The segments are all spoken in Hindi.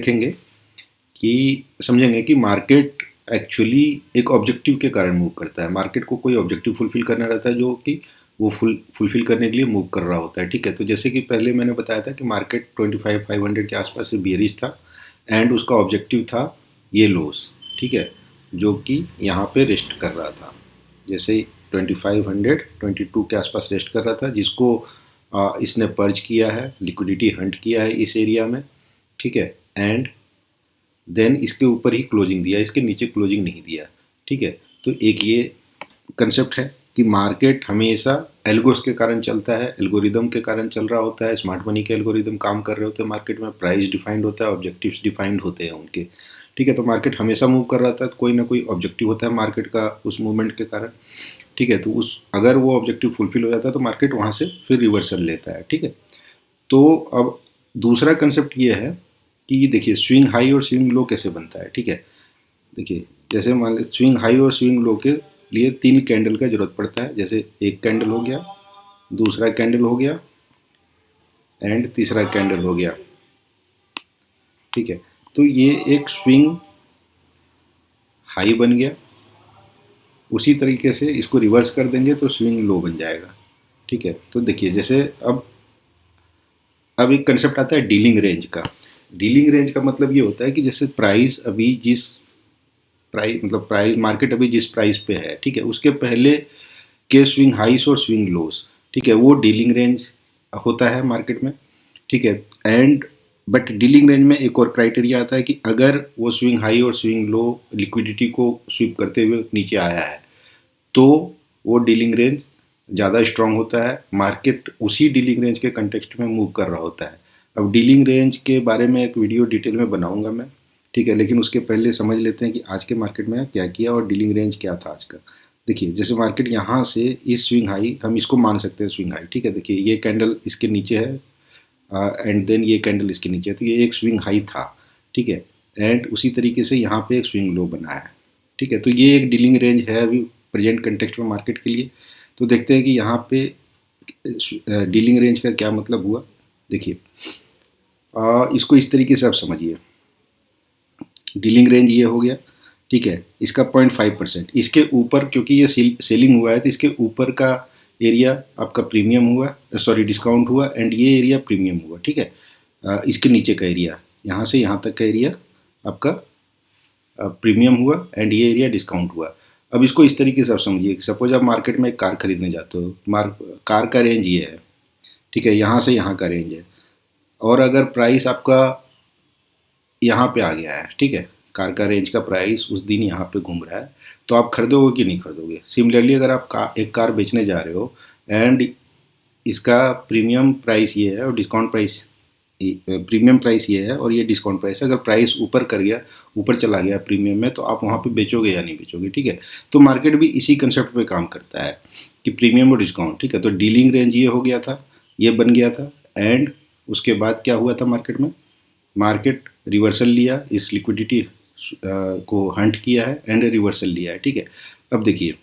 देखेंगे कि समझेंगे कि मार्केट एक्चुअली एक ऑब्जेक्टिव के कारण मूव करता है। मार्केट को कोई ऑब्जेक्टिव फुलफिल करना रहता है जो कि वो फुलफिल करने के लिए मूव कर रहा होता है। ठीक है, तो जैसे कि पहले मैंने बताया था कि मार्केट 25,500 के आसपास से बियरिश था एंड उसका ऑब्जेक्टिव था ये लॉस। ठीक है, जो कि यहाँ पे रेस्ट कर रहा था। जैसे 2522 के आसपास रेस्ट कर रहा था, जिसको इसने पर्ज किया है, लिक्विडिटी हंट किया है इस एरिया में। ठीक है, एंड देन इसके ऊपर ही क्लोजिंग दिया, इसके नीचे क्लोजिंग नहीं दिया। ठीक है, तो एक ये कंसेप्ट है कि मार्केट हमेशा एल्गोस के कारण चलता है, एल्गोरिदम के कारण चल रहा होता है। स्मार्ट मनी के एल्गोरिदम काम कर रहे होते हैं मार्केट में, प्राइस डिफाइंड होता है, ऑब्जेक्टिव्स डिफाइंड होते हैं उनके। ठीक है, तो मार्केट हमेशा मूव कर रहा था, तो कोई ना कोई ऑब्जेक्टिव होता है मार्केट का उस मूवमेंट के कारण। ठीक है, तो उस अगर वो ऑब्जेक्टिव फुलफिल हो जाता है तो मार्केट वहाँ से फिर रिवर्सल लेता है। ठीक है, तो अब दूसरा कंसेप्ट ये है कि देखिए स्विंग हाई और स्विंग लो कैसे बनता है। ठीक है, देखिए जैसे मान लीजिए स्विंग हाई और स्विंग लो के लिए 3 कैंडल का जरूरत पड़ता है। जैसे एक कैंडल हो गया, दूसरा कैंडल हो गया एंड तीसरा कैंडल हो गया। ठीक है, तो ये एक स्विंग हाई बन गया। उसी तरीके से इसको रिवर्स कर देंगे तो स्विंग लो बन जाएगा। ठीक है, तो देखिए जैसे अब एक कंसेप्ट आता है डीलिंग रेंज का। डीलिंग रेंज का मतलब ये होता है कि जैसे प्राइस अभी जिस प्राइस मतलब प्राइस मार्केट अभी जिस प्राइस पे है, ठीक है, उसके पहले के स्विंग हाइस और स्विंग लोस, ठीक है, वो डीलिंग रेंज होता है मार्केट में। ठीक है, एंड बट डीलिंग रेंज में एक और क्राइटेरिया आता है कि अगर वो स्विंग हाई और स्विंग लो लिक्विडिटी को स्वीप करते हुए नीचे आया है तो वो डीलिंग रेंज ज़्यादा स्ट्रांग होता है। मार्केट उसी डीलिंग रेंज के कंटेक्स्ट में मूव कर रहा होता है। अब डीलिंग रेंज के बारे में एक वीडियो डिटेल में बनाऊंगा मैं। ठीक है, लेकिन उसके पहले समझ लेते हैं कि आज के मार्केट में क्या किया और डीलिंग रेंज क्या था आज का। देखिए जैसे मार्केट यहाँ से इस स्विंग हाई, हम इसको मान सकते हैं स्विंग हाई। ठीक है, देखिए ये कैंडल इसके नीचे है एंड देन ये कैंडल इसके नीचे है, तो ये एक स्विंग हाई था। ठीक है, एंड उसी तरीके से यहाँ पे एक स्विंग लो बना है। ठीक है, तो ये एक डीलिंग रेंज है अभी प्रेजेंट कंटेक्स्ट में मार्केट के लिए। तो देखते हैं कि यहाँ पे डीलिंग रेंज का क्या मतलब हुआ। देखिए इसको इस तरीके से आप समझिए, डीलिंग रेंज ये हो गया। ठीक है, इसका 0.5%, इसके ऊपर क्योंकि ये सेलिंग हुआ है तो इसके ऊपर का एरिया आपका प्रीमियम हुआ, सॉरी डिस्काउंट हुआ, एंड ये एरिया प्रीमियम हुआ। ठीक है, इसके नीचे का एरिया, यहाँ से यहाँ तक का एरिया आपका प्रीमियम हुआ एंड ये एरिया डिस्काउंट हुआ। अब इसको इस तरीके से आप समझिए कि सपोज आप मार्केट में एक कार खरीदने जाते हो, कार का रेंज ये है। ठीक है, यहाँ से यहाँ का रेंज है, और अगर प्राइस आपका यहाँ पे आ गया है, ठीक है, कार का रेंज का प्राइस उस दिन यहाँ पे घूम रहा है, तो आप खरीदोगे कि नहीं खरीदोगे। सिमिलरली अगर आप एक कार बेचने जा रहे हो एंड इसका प्रीमियम प्राइस ये है और डिस्काउंट प्राइस, प्रीमियम प्राइस ये है और ये डिस्काउंट प्राइस है, अगर प्राइस ऊपर कर गया, ऊपर चला गया प्रीमियम में, तो आप वहाँ पे बेचोगे या नहीं बेचोगे। ठीक है, तो मार्केट भी इसी कंसेप्ट पे काम करता है कि प्रीमियम और डिस्काउंट। ठीक है, तो डीलिंग रेंज ये हो गया था, ये बन गया था, एंड उसके बाद क्या हुआ था मार्केट में, मार्केट रिवर्सल लिया, इस लिक्विडिटी को हंट किया है एंड रिवर्सल लिया है। ठीक है, अब देखिए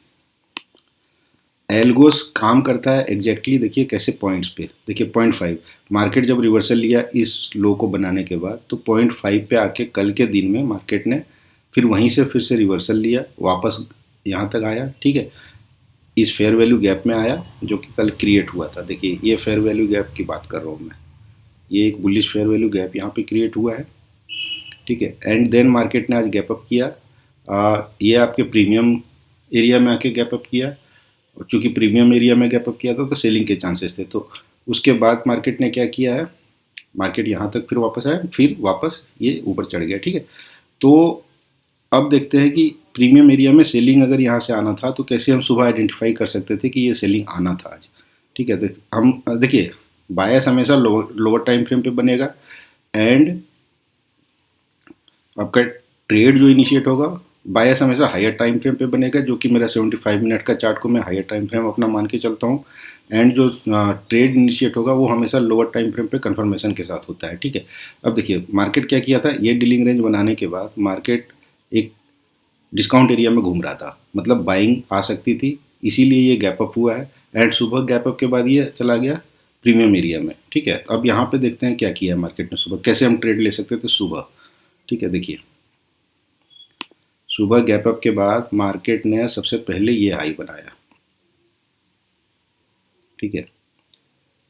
एल्गोस काम करता है एग्जैक्टली देखिए कैसे पॉइंट्स पे। देखिए 0.5 मार्केट जब रिवर्सल लिया इस लो को बनाने के बाद, तो 0.5 पे आके कल के दिन में मार्केट ने फिर वहीं से फिर से रिवर्सल लिया, वापस यहाँ तक आया। ठीक है, इस फेयर वैल्यू गैप में आया जो कि कल क्रिएट हुआ था। देखिए ये फेयर वैल्यू गैप की बात कर रहा हूँ मैं, ये एक बुलिश फेयर वैल्यू गैप यहाँ पे क्रिएट हुआ है। ठीक है, एंड देन मार्केट ने आज गैप अप किया, ये आपके प्रीमियम एरिया में आके गैप अप किया, और चूंकि प्रीमियम एरिया में गैप अप किया था तो सेलिंग के चांसेस थे। तो उसके बाद मार्केट ने क्या किया है, मार्केट यहाँ तक फिर वापस आया, फिर वापस ये ऊपर चढ़ गया। ठीक है, तो अब देखते हैं कि प्रीमियम एरिया में सेलिंग अगर यहाँ से आना था तो कैसे हम सुबह आइडेंटिफाई कर सकते थे कि ये सेलिंग आना था आज। ठीक है, हम देखिए बायस हमेशा लोअर टाइम फ्रेम पे बनेगा एंड आपका ट्रेड जो इनिशिएट होगा बायस हमेशा हायर टाइम फ्रेम पे बनेगा, जो कि मेरा 75 मिनट का चार्ट को मैं हायर टाइम फ्रेम अपना मान के चलता हूँ। एंड जो ट्रेड इनिशिएट होगा वो हमेशा लोअर टाइम फ्रेम पे कंफर्मेशन के साथ होता है। ठीक है, अब देखिए मार्केट क्या किया था, ये डीलिंग रेंज बनाने के बाद मार्केट एक डिस्काउंट एरिया में घूम रहा था, मतलब बाइंग आ सकती थी, इसीलिए ये गैप अप हुआ है। एंड सुबह गैप अप के बाद ये चला गया प्रीमियम एरिया में। ठीक है, अब यहाँ पे देखते हैं क्या किया है मार्केट ने सुबह, कैसे हम ट्रेड ले सकते थे सुबह। ठीक है, देखिए सुबह गैप अप के बाद मार्केट ने सबसे पहले ये हाई बनाया, ठीक है।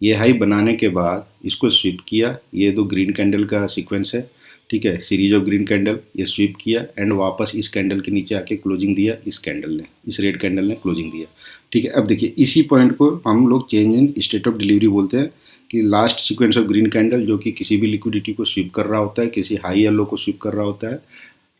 ये हाई बनाने के बाद इसको स्वीप किया, ये दो ग्रीन कैंडल का सीक्वेंस है, ठीक है, सीरीज ऑफ ग्रीन कैंडल, ये स्वीप किया एंड वापस इस कैंडल के नीचे आके क्लोजिंग दिया, इस कैंडल ने, इस रेड कैंडल ने क्लोजिंग दिया, ठीक है। अब देखिए इसी पॉइंट को हम लोग change in state of delivery बोलते हैं, कि last sequence of green candle जो कि किसी भी लिक्विडिटी को स्वीप कर रहा होता है, किसी हाई या लो को स्वीप कर रहा होता है,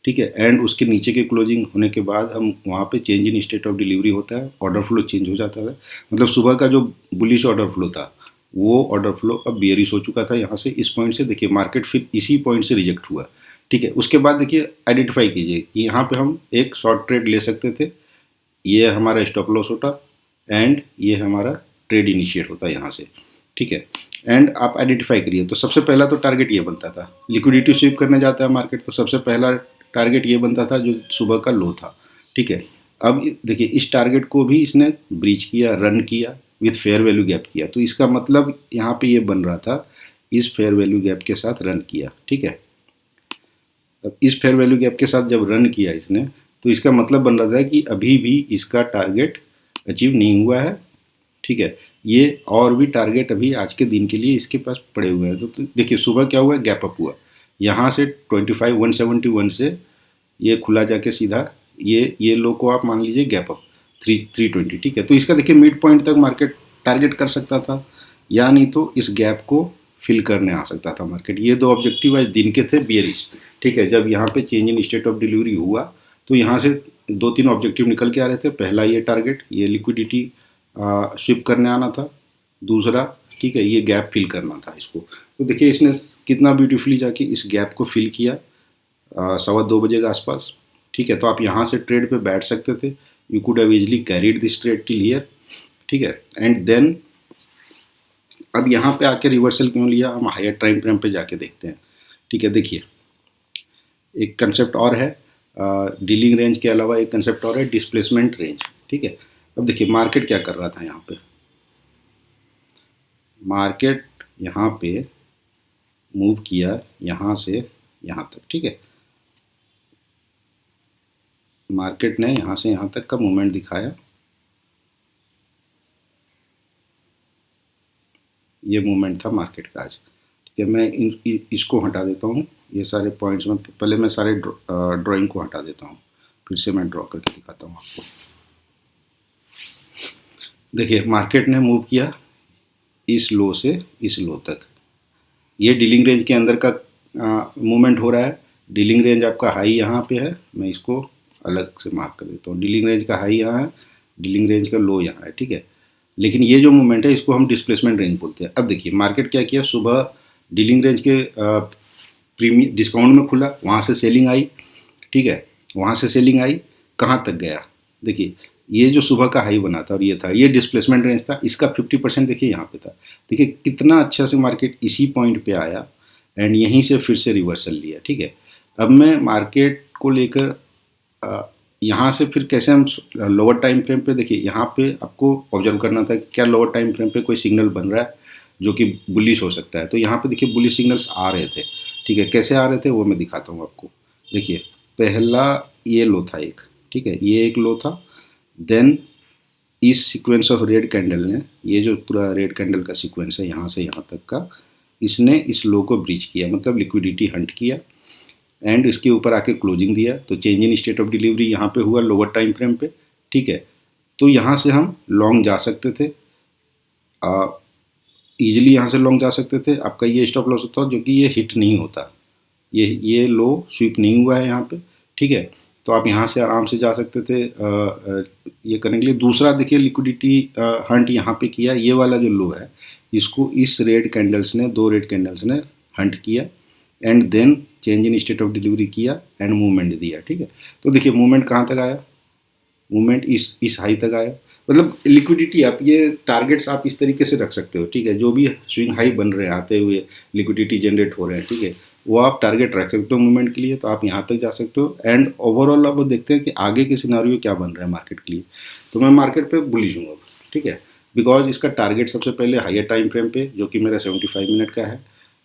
ठीक है, एंड उसके नीचे के क्लोजिंग होने के बाद हम वहाँ पे change in state of delivery होता है, ऑर्डर फ्लो चेंज हो जाता है। मतलब सुबह का जो बुलिश ऑर्डर फ्लो था वो ऑर्डर फ्लो अब बियरिश हो चुका था, यहाँ से इस पॉइंट से देखिए मार्केट फिर इसी पॉइंट से रिजेक्ट हुआ, ठीक है। उसके बाद देखिए आइडेंटिफाई कीजिए कि यहाँ पे हम एक शॉर्ट ट्रेड ले सकते थे, ये हमारा स्टॉप लॉस होता एंड ये हमारा ट्रेड इनिशिएट होता यहाँ से, ठीक है। एंड आप आइडेंटिफाई करिए, तो सबसे पहला तो टारगेट ये बनता था, लिक्विडिटी स्वीप करने जाता है मार्केट तो सबसे पहला टारगेट ये बनता था जो सुबह का लो था, ठीक है। अब देखिए इस टारगेट को भी इसने ब्रीच किया, रन किया, विथ फेयर वैल्यू गैप किया, तो इसका मतलब यहाँ पे ये बन रहा था इस फेयर वैल्यू गैप के साथ रन किया, ठीक है। अब इस फेयर वैल्यू गैप के साथ जब रन किया इसने, तो इसका मतलब बन रहा था कि अभी भी इसका टारगेट अचीव नहीं हुआ है, ठीक है। ये और भी टारगेट अभी आज के दिन के लिए इसके पास पड़े हुए हैं। तो देखिए सुबह क्या हुआ, गैप अप हुआ, यहाँ से 25,171 से ये खुला जाके सीधा ये लो को आप मान लीजिए गैप अप 320, ठीक है। तो इसका देखिए मिड पॉइंट तक मार्केट टारगेट कर सकता था, या नहीं तो इस गैप को फिल करने आ सकता था मार्केट। ये दो ऑब्जेक्टिव आज दिन के थे बियरिश, ठीक है। जब यहाँ पे change in state of delivery हुआ तो यहाँ से दो तीन ऑब्जेक्टिव निकल के आ रहे थे। पहला ये टारगेट, ये लिक्विडिटी स्विप करने आना था, दूसरा ठीक है ये गैप फिल करना था इसको। तो देखिए इसने कितना ब्यूटीफुली जाके इस गैप को फिल किया 2:15 के आसपास, ठीक है। तो आप यहाँ से ट्रेड पे बैठ सकते थे, you could have easily carried this trade till here, ठीक है। एंड देन अब यहाँ पे आके रिवर्सल क्यों लिया, हम हायर टाइम फ्रेम पे जाके देखते हैं, ठीक है। देखिए एक कंसेप्ट और है डीलिंग रेंज के अलावा, एक कंसेप्ट और है डिस्प्लेसमेंट रेंज, ठीक है। अब देखिए मार्केट क्या कर रहा था यहाँ पे, मार्केट यहाँ पे मूव किया यहाँ से यहाँ तक, ठीक है। मार्केट ने यहाँ से यहाँ तक का मूवमेंट दिखाया, ये मूवमेंट था मार्केट का आज, ठीक है। मैं इसको हटा देता हूँ, ये सारे पॉइंट्स में पहले मैं सारे ड्राइंग को हटा देता हूँ, फिर से मैं ड्रॉ करके दिखाता हूँ आपको। देखिए मार्केट ने मूव किया इस लो से इस लो तक, ये डीलिंग रेंज के अंदर का मूवमेंट हो रहा है। डीलिंग रेंज आपका हाई यहाँ पे है, मैं इसको अलग से मार्क कर देता हूँ। डीलिंग रेंज का हाई यहाँ है, डीलिंग रेंज का लो यहाँ है, ठीक है। लेकिन ये जो मूवमेंट है इसको हम डिस्प्लेसमेंट रेंज बोलते हैं। अब देखिए मार्केट क्या किया, सुबह डीलिंग रेंज के प्रीमियम डिस्काउंट में खुला, वहाँ से सेलिंग आई, ठीक है। वहाँ से सेलिंग आई, कहाँ तक गया, देखिए ये जो सुबह का हाई बना था और ये था, ये डिस्प्लेसमेंट रेंज था, इसका 50% देखिए यहाँ पे था। देखिए कितना अच्छा से मार्केट इसी पॉइंट पे आया एंड यहीं से फिर से रिवर्सल लिया, ठीक है। अब मैं मार्केट को लेकर यहाँ से फिर कैसे हम लोअर टाइम फ्रेम पे, देखिए यहाँ पे आपको ऑब्जर्व करना था कि क्या लोअर टाइम फ्रेम पे कोई सिग्नल बन रहा है जो कि बुलिश हो सकता है। तो यहाँ पे देखिए बुलिश सिग्नल्स आ रहे थे, ठीक है। कैसे आ रहे थे वो मैं दिखाता हूँ आपको। देखिए पहला ये लो था एक, ठीक है, ये एक लो था। देन इस सीक्वेंस ऑफ रेड कैंडल ने, ये जो पूरा रेड कैंडल का सीक्वेंस है यहाँ से यहाँ तक का, इसने इस लो को ब्रीच किया, मतलब लिक्विडिटी हंट किया एंड इसके ऊपर आके क्लोजिंग दिया। तो change in state of delivery यहाँ पे हुआ लोअर टाइम फ्रेम पे, ठीक है। तो यहाँ से हम लॉन्ग जा सकते थे, ईजिली यहाँ से लॉन्ग जा सकते थे। आपका ये स्टॉप लॉस होता जो कि ये हिट नहीं होता, ये लो स्वीप नहीं हुआ है यहाँ पे, ठीक है। तो आप यहाँ से आराम से जा सकते थे ये करने के लिए। दूसरा देखिए लिक्विडिटी हंट यहाँ पे किया, ये वाला जो लो है इसको इस रेड कैंडल्स ने, दो रेड कैंडल्स ने हंट किया and then change in state of delivery किया एंड मूवमेंट दिया, ठीक है। तो देखिए मूवमेंट कहाँ तक आया, मूवमेंट इस हाई तक आया। मतलब लिक्विडिटी आप ये टारगेट्स आप इस तरीके से रख सकते हो, ठीक है। जो भी स्विंग हाई बन रहे हैं आते हुए, लिक्विडिटी जनरेट हो रहे हैं, ठीक है, वो आप टारगेट रख सकते हो मूवमेंट के लिए। तो आप यहाँ तक जा सकते हो एंड ओवरऑल अब देखते हैं कि आगे के सिनारियो क्या बन रहा है मार्केट के लिए। तो मैं मार्केट पे बुलिश हूँ अब, ठीक है, बिकॉज इसका टारगेट सबसे पहले हायर टाइम फ्रेम पे जो कि मेरा 75 मिनट का है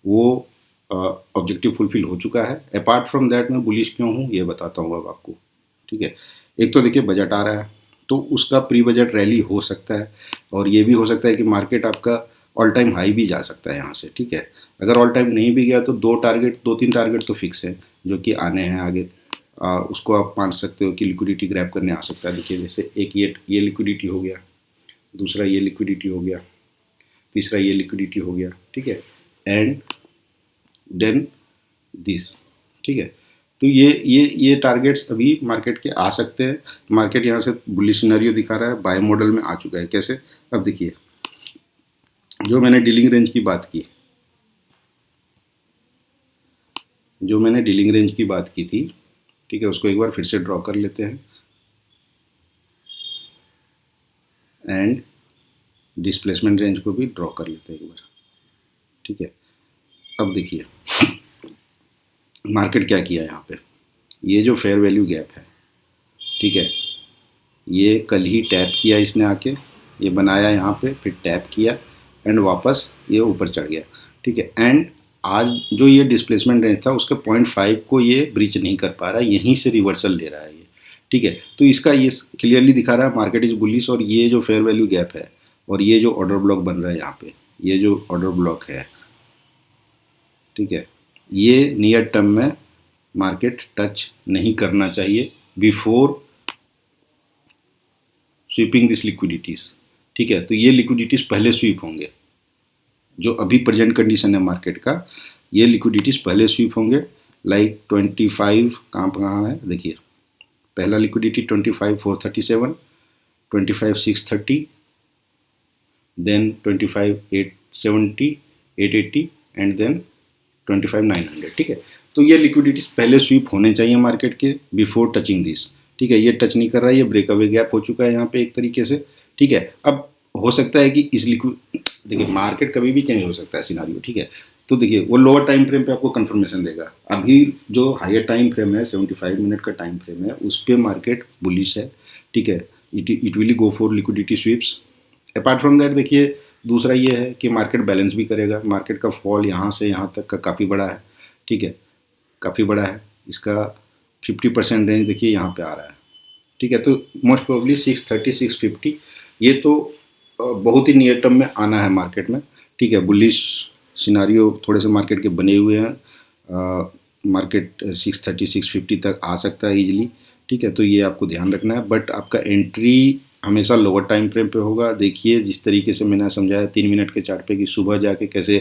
वो ऑब्जेक्टिव फुलफिल हो चुका है। अपार्ट फ्रॉम दैट मैं बुलिश क्यों हूँ ये बताता हूँ अब आपको, ठीक है। एक तो देखिए बजट आ रहा है, तो उसका प्री बजट रैली हो सकता है, और ये भी हो सकता है कि मार्केट आपका ऑल टाइम हाई भी जा सकता है यहाँ से, ठीक है। अगर ऑल टाइम नहीं भी गया तो दो तीन टारगेट तो फिक्स है जो कि आने हैं आगे। उसको आप मान सकते हो कि लिक्विडिटी ग्रैब करने आ सकता है। देखिए जैसे एक ये लिक्विडिटी हो गया, दूसरा ये लिक्विडिटी हो गया, तीसरा ये लिक्विडिटी हो गया, ठीक है, एंड देन दिस, ठीक है। तो ये टारगेट्स अभी मार्केट के आ सकते हैं। मार्केट यहाँ से बुलिश सिनेरियो दिखा रहा है, बाय मॉडल में आ चुका है। कैसे? अब देखिए जो मैंने डीलिंग रेंज की बात की, थी, ठीक है, उसको एक बार फिर से ड्रॉ कर लेते हैं एंड डिस्प्लेसमेंट रेंज को भी ड्रॉ कर लेते हैं एक बार, ठीक है। अब देखिए मार्केट क्या किया यहाँ पे, ये जो फेयर वैल्यू गैप है, ठीक है, ये कल ही टैप किया इसने आके, ये बनाया यहाँ पे, फिर टैप किया एंड वापस ये ऊपर चढ़ गया, ठीक है। एंड आज जो ये डिस्प्लेसमेंट रेंज था उसके 0.5 को ये ब्रीच नहीं कर पा रहा है, यहीं से रिवर्सल ले रहा है ये, ठीक है। तो इसका ये क्लियरली दिखा रहा है मार्केट इज बुलिश। और ये जो फेयर वैल्यू गैप है और ये जो ऑर्डर ब्लॉक बन रहा है यहाँ पे, ये जो ऑर्डर ब्लॉक है, ठीक है, ये नियर टर्म में मार्केट टच नहीं करना चाहिए बिफोर स्वीपिंग दिस लिक्विडिटीज़, ठीक है। तो ये लिक्विडिटीज़ पहले स्वीप होंगे, जो अभी प्रेजेंट कंडीशन है मार्केट का, ये लिक्विडिटीज़ पहले स्वीप होंगे। लाइक 25 कहाँ है देखिए, पहला लिक्विडिटी 25,437, 25,630, देन 25,870, 880 एंड देन 25,900, ठीक है। तो ये लिक्विडिटीज पहले स्वीप होने चाहिए मार्केट के बिफोर टचिंग दिस, ठीक है। ये टच नहीं कर रहा है, ये ब्रेकअवे गैप हो चुका है यहाँ पे एक तरीके से, ठीक है। अब हो सकता है कि इस लिक्विड, देखिए मार्केट कभी भी चेंज हो सकता है सिनारियो, ठीक है। तो देखिए वो लोअर टाइम फ्रेम पे आपको कंफर्मेशन देगा। अभी जो हायर टाइम फ्रेम है 75 मिनट का टाइम फ्रेम है, उस पर मार्केट बुलिश है, ठीक है। It will go for liquidity sweeps. Apart from that देखिए दूसरा ये है कि मार्केट बैलेंस भी करेगा। मार्केट का फॉल यहाँ से यहाँ तक का काफ़ी बड़ा है, ठीक है, काफ़ी बड़ा है। इसका 50% रेंज देखिए यहाँ पे आ रहा है, ठीक है। तो मोस्ट प्रोबेबली 630 650 ये तो बहुत ही नियर टर्म में आना है मार्केट में, ठीक है। बुलिश सिनारियो थोड़े से मार्केट के बने हुए हैं, मार्केट 630 650 तक आ सकता है इजीली, ठीक है। तो ये आपको ध्यान रखना है, बट आपका एंट्री हमेशा लोअर टाइम फ्रेम पे होगा। देखिए जिस तरीके से मैंने समझाया 3 मिनट के चार्ट पे कि सुबह जाके कैसे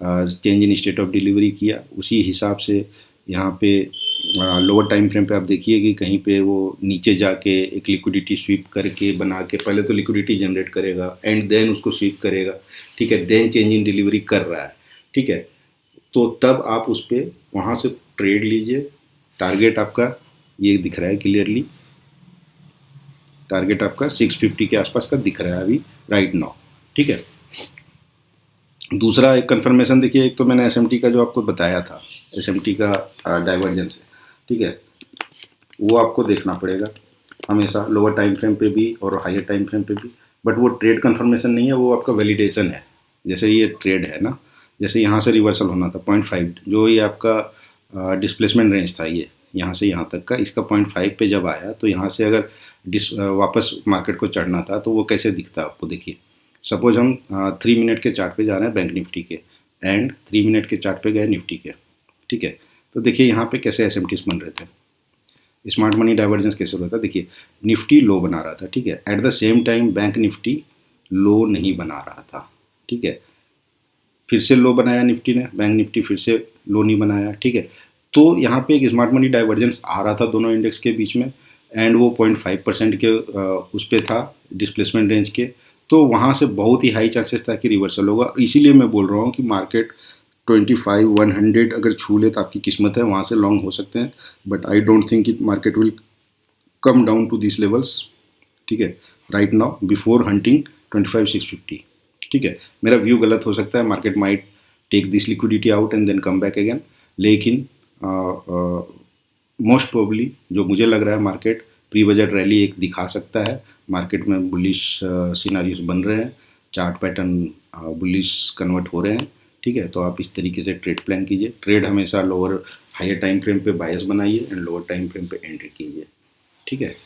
change in state of delivery किया, उसी हिसाब से यहाँ पे लोअर टाइम फ्रेम पे आप देखिए कि कहीं पे वो नीचे जाके एक लिक्विडिटी स्वीप करके बना के पहले तो लिक्विडिटी जनरेट करेगा एंड देन उसको स्वीप करेगा, ठीक है, देन चेंज इन डिलीवरी कर रहा है, ठीक है। तो तब आप उस पर वहाँ से ट्रेड लीजिए। टारगेट आपका ये दिख रहा है क्लियरली, टारगेट आपका 650 के आसपास का दिख रहा है अभी राइट नाउ, ठीक है। दूसरा एक कंफर्मेशन देखिए, एक तो मैंने एसएमटी का जो आपको बताया था, एसएमटी का डाइवर्जेंस है, ठीक है, वो आपको देखना पड़ेगा हमेशा लोअर टाइम फ्रेम पे भी और हायर टाइम फ्रेम पे भी। बट वो ट्रेड कंफर्मेशन नहीं है, वो आपका वैलिडेशन है। जैसे ये ट्रेड है ना, जैसे यहाँ से रिवर्सल होना था 0.5, जो ये आपका डिस्प्लेसमेंट रेंज था, ये यहाँ से यहाँ तक का, इसका 0.5 पे जब आया तो यहाँ से अगर वापस मार्केट को चढ़ना था तो वो कैसे दिखता है आपको। देखिए सपोज हम 3 मिनट के चार्ट पे जा रहे हैं बैंक निफ्टी के, एंड 3 मिनट के चार्ट पे गए निफ्टी के, ठीक है। तो देखिए यहाँ पे कैसे एसएमटीज बन रहे थे, स्मार्ट मनी डाइवर्जेंस कैसे हो रहा था। देखिए निफ्टी लो बना रहा था, ठीक है, at the same time bank Nifty low नहीं बना रहा था, ठीक है। फिर से लो बनाया निफ्टी ने, बैंक निफ्टी फिर से लो नहीं बनाया, ठीक है। तो यहाँ पे एक स्मार्ट मनी डाइवर्जेंस आ रहा था दोनों इंडेक्स के बीच में, एंड वो 0.5% के उस पर था डिस्प्लेसमेंट रेंज के। तो वहाँ से बहुत ही हाई चांसेस था कि रिवर्सल होगा। इसीलिए मैं बोल रहा हूँ कि मार्केट 25,100 अगर छू ले तो आपकी किस्मत है, वहाँ से लॉन्ग हो सकते हैं। But I don't think it market will come down to this levels, ठीक है, राइट नाउ बिफोर हंटिंग 25,650, ठीक है। मेरा व्यू गलत हो सकता है, market might take this liquidity out and then come back again, लेकिन मोस्ट प्रोबेबली जो मुझे लग रहा है मार्केट प्री बजट रैली एक दिखा सकता है। मार्केट में बुलिश सिनारियोज बन रहे हैं, चार्ट पैटर्न बुलिश कन्वर्ट हो रहे हैं, ठीक है, तो आप इस तरीके से ट्रेड प्लान कीजिए। ट्रेड हमेशा लोअर हायर टाइम फ्रेम पे बायस बनाइए एंड लोअर टाइम फ्रेम पे एंट्री कीजिए। ठीक है।